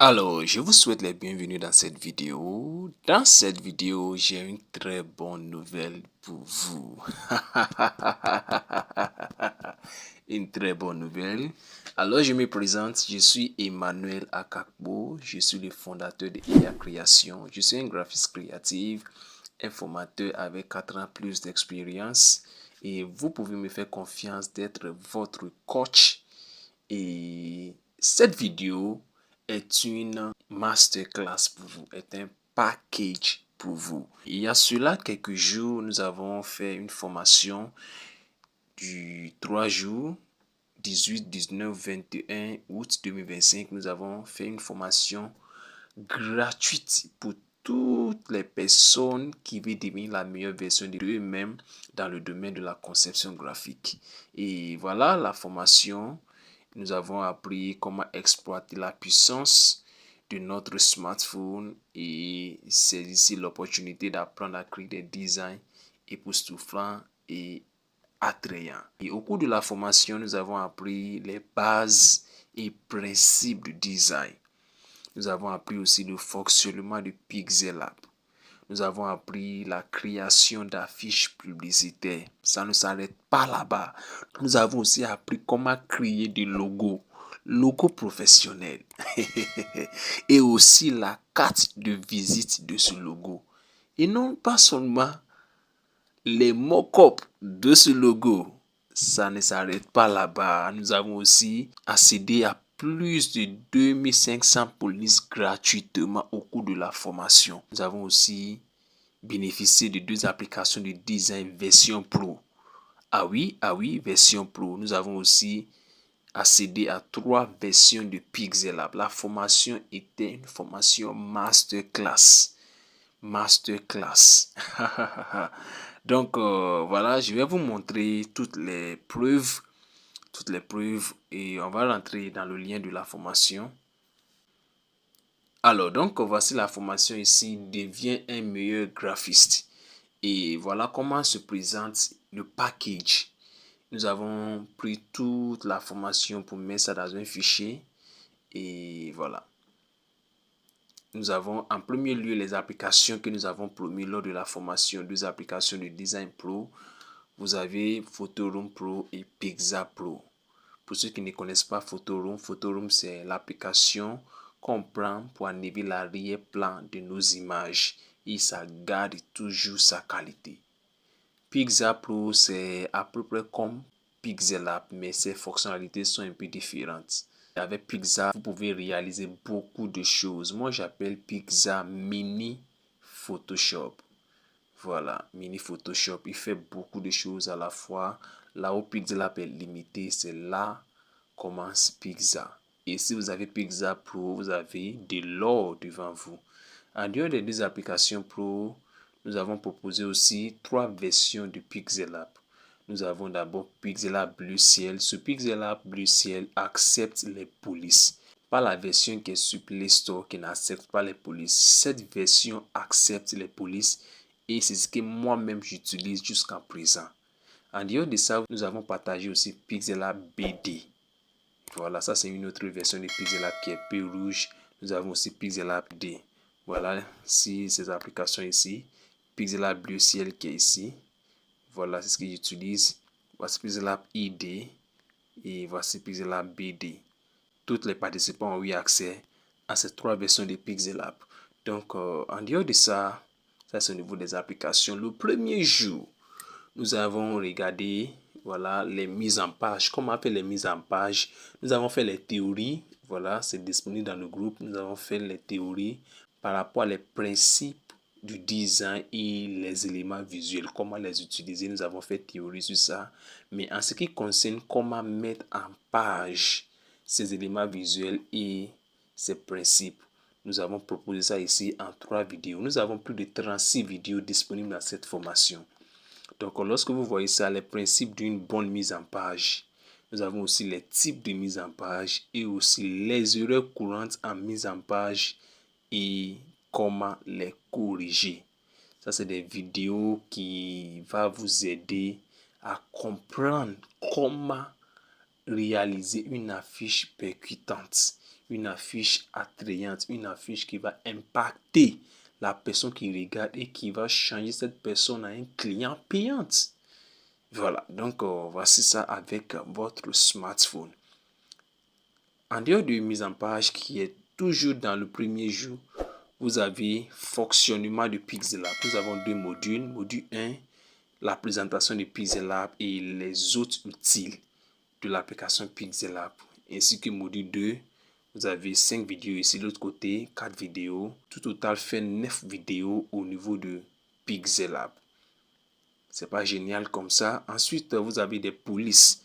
Alors, je vous souhaite la bienvenue dans cette vidéo. Dans cette vidéo, j'ai une très bonne nouvelle pour vous. Une très bonne nouvelle. Alors, je me présente, je suis Emmanuel Akakbo, je suis le fondateur de IA Création. Je suis un graphiste créatif, un formateur avec 4 ans plus d'expérience et vous pouvez me faire confiance d'être votre coach. Et cette vidéo est une masterclass pour vous, est un package pour vous. Il y a cela quelques jours, nous avons fait une formation du 3 jours, 18, 19, 21 août 2025. Nous avons fait une formation gratuite pour toutes les personnes qui veulent devenir la meilleure version d'eux-mêmes dans le domaine de la conception graphique. Et voilà la formation. Nous avons appris comment exploiter la puissance de notre smartphone et c'est ici l'opportunité d'apprendre à créer des designs époustouflants et attrayants. Et au cours de la formation, nous avons appris les bases et principes du design. Nous avons appris aussi le fonctionnement de Pixel Lab. Nous avons appris la création d'affiches publicitaires. Ça ne s'arrête pas là-bas. Nous avons aussi appris comment créer des logos professionnels. Et aussi la carte de visite de ce logo. Et non pas seulement les mock-ups de ce logo. Ça ne s'arrête pas là-bas. Nous avons aussi accédé à plus de 2500 polices gratuitement au cours de la formation. Nous avons aussi bénéficié de 2 applications de design version pro. Ah oui, version pro. Nous avons aussi accédé à 3 versions de Pixel Lab. La formation était une formation masterclass. Donc voilà, je vais vous montrer toutes les preuves et on va rentrer dans le lien de la formation. Alors donc voici la formation ici, devient un meilleur graphiste. Et voilà comment se présente le package. Nous avons pris toute la formation pour mettre ça dans un fichier et voilà. Nous avons en premier lieu les applications que nous avons promis lors de la formation, 2 applications de Design Pro. Vous avez Photoroom Pro et Pixar Pro. Pour ceux qui ne connaissent pas Photoroom c'est l'application qu'on prend pour enlever l'arrière-plan de nos images et ça garde toujours sa qualité. Pixar Pro c'est à peu près comme Pixel Lab mais ses fonctionnalités sont un peu différentes. Avec Pixar, vous pouvez réaliser beaucoup de choses. Moi, j'appelle Pixar Mini Photoshop. Voilà, Mini Photoshop. Il fait beaucoup de choses à la fois. Là où Pixar Lab est limité, c'est là commence Pixar. Et si vous avez Pixar Pro, vous avez de l'or devant vous. En dehors des 2 applications Pro, nous avons proposé aussi 3 versions de Pixel Lab. Nous avons d'abord Pixel Lab Bleu Ciel. Ce Pixel Lab Bleu Ciel accepte les polices. Pas la version qui est sur Play Store qui n'accepte pas les polices. Cette version accepte les polices et c'est ce que moi-même j'utilise jusqu'à présent. En dehors de ça, nous avons partagé aussi Pixel Lab BD. Voilà, ça c'est une autre version de Pixel Lab qui est peu rouge. Nous avons aussi Pixel Lab D. Voilà, si ces applications ici. Pixel Lab Bleu Ciel qui est ici. Voilà, c'est ce que j'utilise. Voici Pixel Lab ID et voici Pixel Lab BD. Tous les participants ont eu accès à ces 3 versions de Pixel Lab. Donc, en dehors de ça, ça c'est au niveau des applications. Le premier jour, nous avons regardé voilà, les mises en page. Comment on fait les mises en page? Nous avons fait les théories. Voilà, c'est disponible dans le groupe. Nous avons fait les théories par rapport aux principes du design et les éléments visuels, comment les utiliser. Nous avons fait théorie sur ça. Mais en ce qui concerne comment mettre en page ces éléments visuels et ces principes, nous avons proposé ça ici en 3 vidéos. Nous avons plus de 36 vidéos disponibles dans cette formation. Donc, lorsque vous voyez ça, les principes d'une bonne mise en page, nous avons aussi les types de mise en page et aussi les erreurs courantes en mise en page et comment les corriger. Ça, c'est des vidéos qui vont vous aider à comprendre comment réaliser une affiche percutante, une affiche attrayante, une affiche qui va impacter la personne qui regarde et qui va changer cette personne à un client payant. Voilà, donc voici ça avec votre smartphone. En dehors de mise en page qui est toujours dans le premier jour, vous avez fonctionnement de Pixel App. Nous avons deux modules. Module 1, la présentation de Pixel App et les autres outils de l'application Pixel App. Ainsi que module 2, vous avez 5 vidéos ici de l'autre côté, 4 vidéos. Tout total fait 9 vidéos au niveau de Pixel App. C'est pas génial comme ça. Ensuite, vous avez des polices.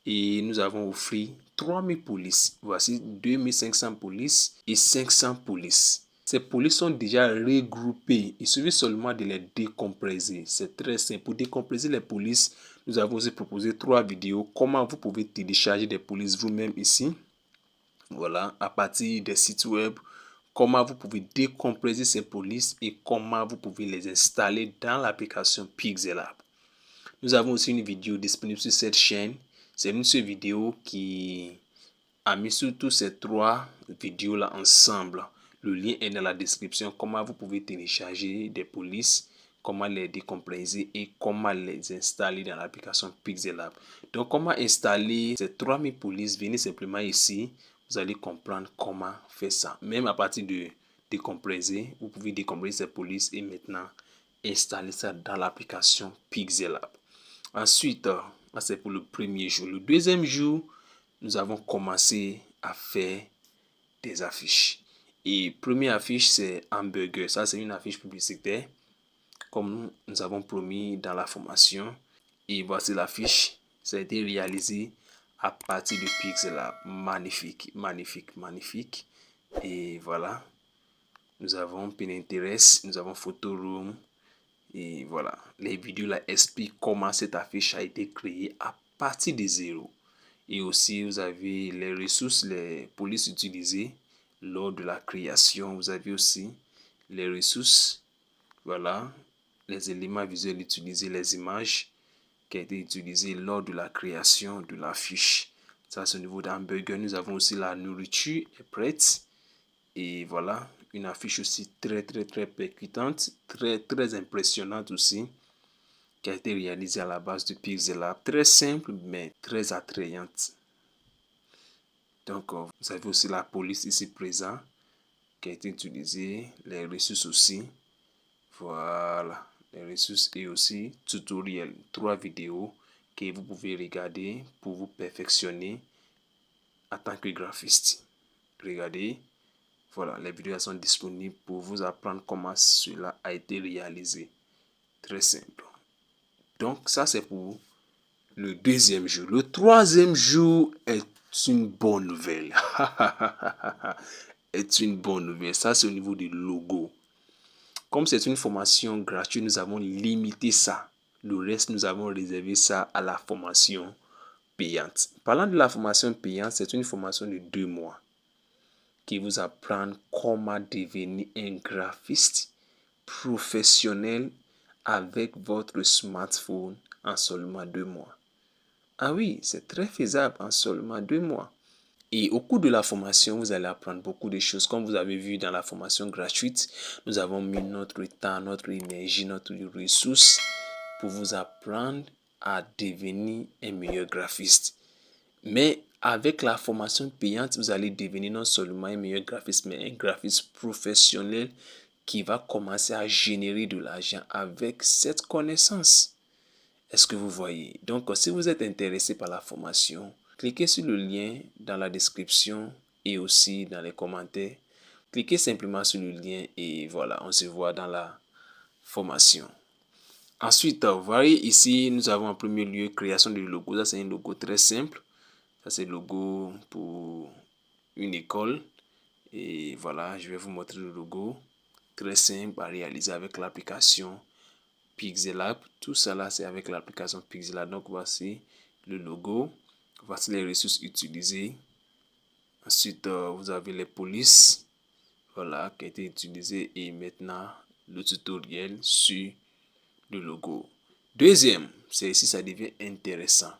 Et nous avons offert 3000 polices. Voici 2500 polices et 500 polices. Ces polices sont déjà regroupées. Il suffit seulement de les décompresser. C'est très simple. Pour décompresser les polices, nous avons aussi proposé 3 vidéos. Comment vous pouvez télécharger des polices vous-même ici. Voilà, à partir des sites web. Comment vous pouvez décompresser ces polices et comment vous pouvez les installer dans l'application Pixel App. Nous avons aussi une vidéo disponible sur cette chaîne. C'est une seule vidéo qui a mis surtout ces 3 vidéos-là ensemble. Le lien est dans la description. Comment vous pouvez télécharger des polices, comment les décompresser et comment les installer dans l'application Pixel App. Donc, comment installer ces 3000 polices? Venez simplement ici. Vous allez comprendre comment faire ça. Même à partir de décompresser, vous pouvez décompresser ces polices et maintenant installer ça dans l'application Pixel App. Ensuite, c'est pour le premier jour. Le deuxième jour, nous avons commencé à faire des affiches. Et première affiche, c'est hamburger. Ça, c'est une affiche publicitaire, comme nous avons promis dans la formation. Et voici l'affiche. Ça a été réalisé à partir de Pixel App. Magnifique, magnifique, magnifique. Et voilà. Nous avons Pinterest, nous avons Photoroom. Et voilà, les vidéos là expliquent comment cette affiche a été créée à partir de zéro. Et aussi, vous avez les ressources, les polices utilisées lors de la création. Vous avez aussi les ressources, voilà, les éléments visuels utilisés, les images qui ont été utilisées lors de la création de l'affiche. Ça, c'est au niveau d'hamburger. Nous avons aussi la nourriture est prête. Et voilà, une affiche aussi très percutante, très impressionnante aussi, qui a été réalisée à la base de Pixel App. Très simple, mais très attrayante. Donc, vous avez aussi la police ici présente, qui a été utilisée, les ressources aussi. Voilà, les ressources et aussi tutoriel, 3 vidéos que vous pouvez regarder pour vous perfectionner en tant que graphiste. Regardez. Voilà, les vidéos sont disponibles pour vous apprendre comment cela a été réalisé. Très simple. Donc, ça, c'est pour le deuxième jour. Le troisième jour est une bonne nouvelle. Est une bonne nouvelle. Ça, c'est au niveau du logo. Comme c'est une formation gratuite, nous avons limité ça. Le reste, nous avons réservé ça à la formation payante. Parlant de la formation payante, c'est une formation de 2 mois. Qui vous apprend comment devenir un graphiste professionnel avec votre smartphone en seulement 2 mois. Ah oui, c'est très faisable en seulement 2 mois. Et au cours de la formation, vous allez apprendre beaucoup de choses. Comme vous avez vu dans la formation gratuite, nous avons mis notre temps, notre énergie, notre ressource pour vous apprendre à devenir un meilleur graphiste. Mais avec la formation payante, vous allez devenir non seulement un meilleur graphiste, mais un graphiste professionnel qui va commencer à générer de l'argent avec cette connaissance. Est-ce que vous voyez? Donc, si vous êtes intéressé par la formation, cliquez sur le lien dans la description et aussi dans les commentaires. Cliquez simplement sur le lien et voilà, on se voit dans la formation. Ensuite, vous voyez ici, nous avons en premier lieu création du logo. Ça, c'est un logo très simple. Ça, c'est le logo pour une école. Et voilà, je vais vous montrer le logo. Très simple à réaliser avec l'application Pixel App. Tout ça là, c'est avec l'application Pixel App. Donc, voici le logo. Voici les ressources utilisées. Ensuite, vous avez les polices. Voilà, qui a été utilisé. Et maintenant, le tutoriel sur le logo. Deuxième, c'est ici, ça devient intéressant.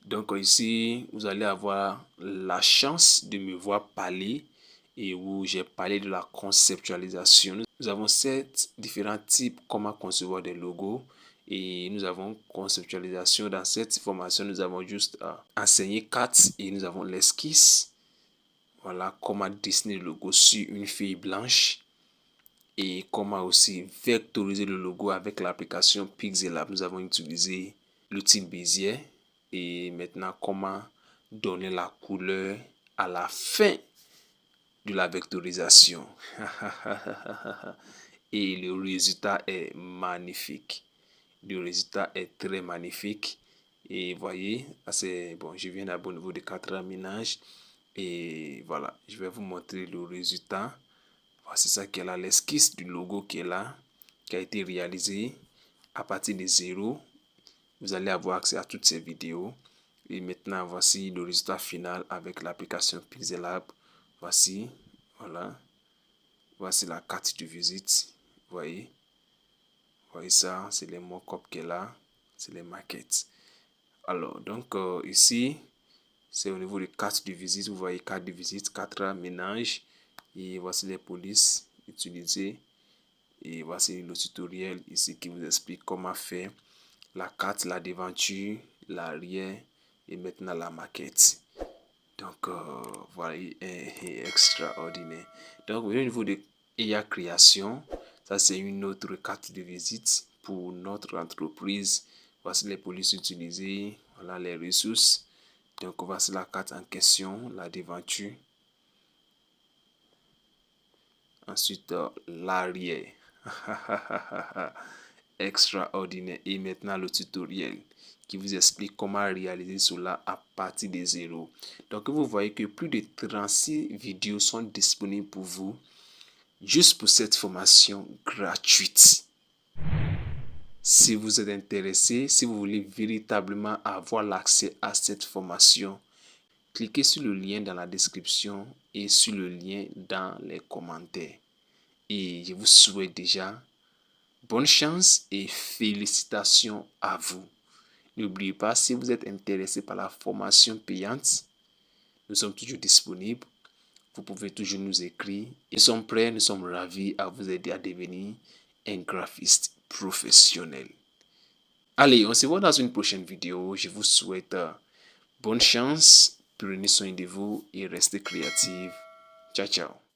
Donc ici, vous allez avoir la chance de me voir parler et où j'ai parlé de la conceptualisation. Nous avons 7 différents types comment concevoir des logos et nous avons conceptualisation. Dans cette formation, nous avons juste enseigné 4 et nous avons l'esquisse. Voilà comment dessiner le logo sur une feuille blanche et comment aussi vectoriser le logo avec l'application Pixellab. Nous avons utilisé l'outil Bézier et maintenant comment donner la couleur à la fin de la vectorisation. Et le résultat est magnifique. Le résultat est très magnifique. Et voyez, c'est bon, je viens d'abord au niveau de 4 ménages. Et voilà, je vais vous montrer le résultat. Voici ça qui est là, l'esquisse du logo qui est là, qui a été réalisé à partir de 0. Vous allez avoir accès à toutes ces vidéos. Et maintenant, voici le résultat final avec l'application Pixellab. Voici, voilà. Voici la carte de visite. Voyez ça, c'est les mock-up qui est là. C'est les maquettes. Alors, donc ici, c'est au niveau de carte de visite. Vous voyez carte de visite, 4 ménages. Et voici les polices utilisées. Et voici le tutoriel ici qui vous explique comment faire la carte, la devanture, l'arrière et maintenant la maquette. Donc voilà, est extraordinaire. Donc au niveau de IA Création, ça c'est une autre carte de visite pour notre entreprise. Voici les polices utilisées, voilà les ressources. Donc voici la carte en question, la devanture. Ensuite l'arrière. Extraordinaire. Et maintenant le tutoriel qui vous explique comment réaliser cela à partir de 0. Donc vous voyez que plus de 36 vidéos sont disponibles pour vous juste pour cette formation gratuite. Si vous êtes intéressé, si vous voulez véritablement avoir l'accès à cette formation, cliquez sur le lien dans la description et sur le lien dans les commentaires. Et je vous souhaite déjà bonne chance et félicitations à vous. N'oubliez pas, si vous êtes intéressé par la formation payante, nous sommes toujours disponibles. Vous pouvez toujours nous écrire. Nous sommes prêts, nous sommes ravis à vous aider à devenir un graphiste professionnel. Allez, on se voit dans une prochaine vidéo. Je vous souhaite bonne chance, prenez soin de vous et restez créatifs. Ciao, ciao.